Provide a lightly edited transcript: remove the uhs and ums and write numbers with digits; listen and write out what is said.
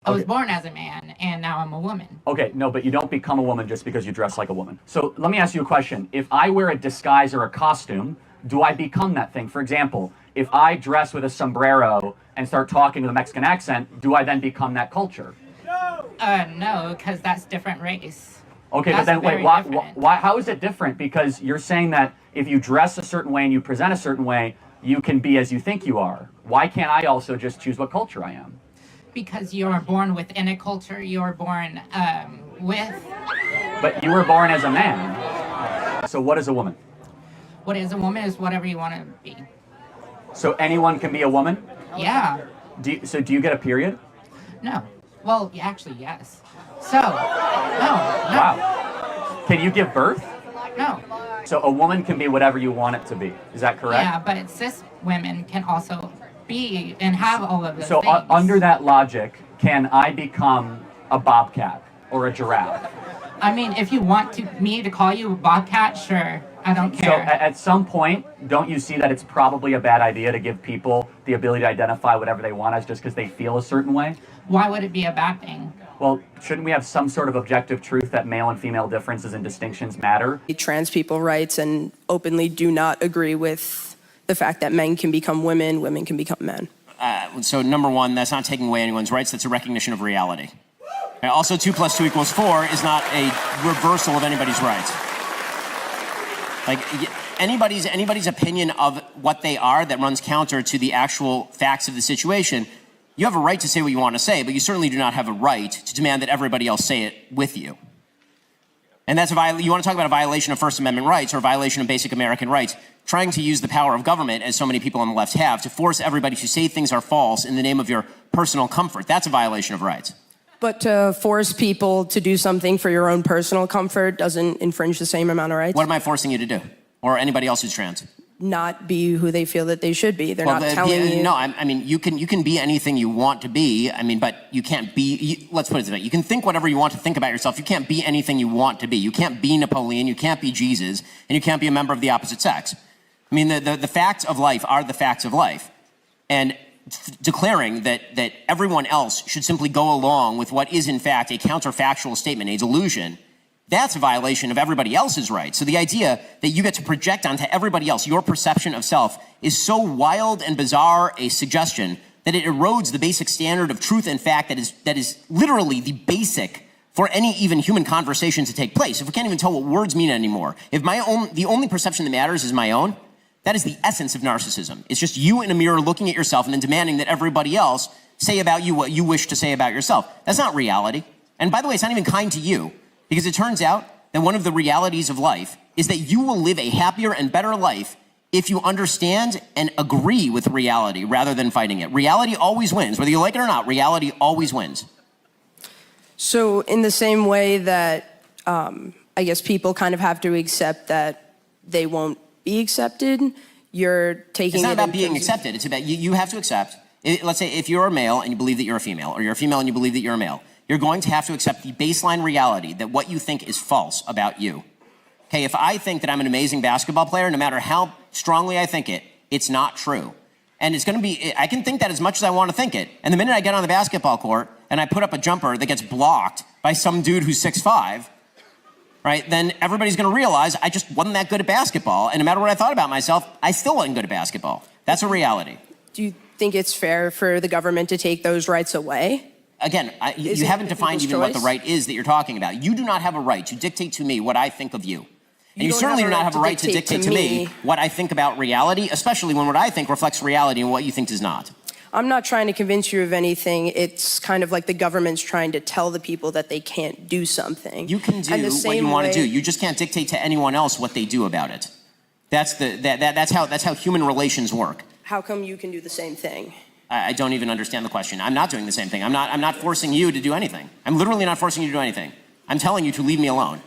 I was born as a man, and now I'm a woman. Okay, no, but you don't become a woman just because you dress like a woman. So let me ask you a question. If I wear a disguise or a costume, do I become that thing? For example, if I dress with a sombrero and start talking with a Mexican accent, do I then become that culture? No, because that's different race. Okay, That's but then wait, very why, how is it different? Because you're saying that if you dress a certain way and you present a certain way, you can be as you think you are. Why can't I also just choose what culture I am? Because you're born within a culture, you're born with... But you were born as a man. So what is a woman? What is a woman is whatever you want to be. So anyone can be a woman? Yeah. So do you get a period? No. Well, actually, yes. So, no. Wow. Can you give birth? No. So a woman can be whatever you want it to be. Is that correct? Yeah, but cis women can also be and have all of those so things. Under that logic, can I become a bobcat or a giraffe? I mean, if you want me to call you a bobcat, sure. I don't care. So at some point, don't you see that it's probably a bad idea to give people the ability to identify whatever they want as just because they feel a certain way? Why would it be a bad thing? Well, shouldn't we have some sort of objective truth that male and female differences and distinctions matter? Trans people rights and openly do not agree with the fact that men can become women, women can become men. So number one, that's not taking away anyone's rights. That's a recognition of reality. And also, 2 + 2 = 4 is not a reversal of anybody's rights. Like anybody's opinion of what they are that runs counter to the actual facts of the situation. You have a right to say what you want to say, but you certainly do not have a right to demand that everybody else say it with you. And that's you want to talk about a violation of First Amendment rights or a violation of basic American rights, trying to use the power of government, as so many people on the left have, to force everybody to say things are false in the name of your personal comfort. That's a violation of rights. But to force people to do something for your own personal comfort doesn't infringe the same amount of rights? What am I forcing you to do? Or anybody else who's trans? Not be who they feel that they should be. They're not telling you. No, I mean, you can be anything you want to be. I mean, but you can't be, let's put it this way. You can think whatever you want to think about yourself. You can't be anything you want to be. You can't be Napoleon, you can't be Jesus, and you can't be a member of the opposite sex. I mean, the facts of life are the facts of life. And declaring that everyone else should simply go along with what is in fact a counterfactual statement, a delusion, that's a violation of everybody else's rights. So the idea that you get to project onto everybody else your perception of self is so wild and bizarre a suggestion that it erodes the basic standard of truth and fact that is literally the basic for any even human conversation to take place. If we can't even tell what words mean anymore, if the only perception that matters is my own, that is the essence of narcissism. It's just you in a mirror looking at yourself and then demanding that everybody else say about you what you wish to say about yourself. That's not reality. And by the way, it's not even kind to you, because it turns out that one of the realities of life is that you will live a happier and better life if you understand and agree with reality rather than fighting it. Reality always wins. Whether you like it or not, reality always wins. So in the same way that I guess people kind of have to accept that they won't be accepted, you're taking it... It's not about being accepted. It's about you have to accept. Let's say if you're a male and you believe that you're a female, or you're a female and you believe that you're a male, you're going to have to accept the baseline reality that what you think is false about you. Okay, if I think that I'm an amazing basketball player, no matter how strongly I think it, it's not true. And it's going to be, I can think that as much as I want to think it. And the minute I get on the basketball court and I put up a jumper that gets blocked by some dude who's 6'5", right, then everybody's going to realize I just wasn't that good at basketball. And no matter what I thought about myself, I still wasn't good at basketball. That's a reality. Do you think it's fair for the government to take those rights away? Again, you haven't defined even what the right is that you're talking about. You do not have a right to dictate to me what I think of you. And you certainly do not have a right to dictate to me what I think about reality, especially when what I think reflects reality and what you think does not. I'm not trying to convince you of anything. It's kind of like the government's trying to tell the people that they can't do something. You can do what you want to do. You just can't dictate to anyone else what they do about it. That's how human relations work. How come you can do the same thing? I don't even understand the question. I'm not doing the same thing. I'm not forcing you to do anything. I'm literally not forcing you to do anything. I'm telling you to leave me alone.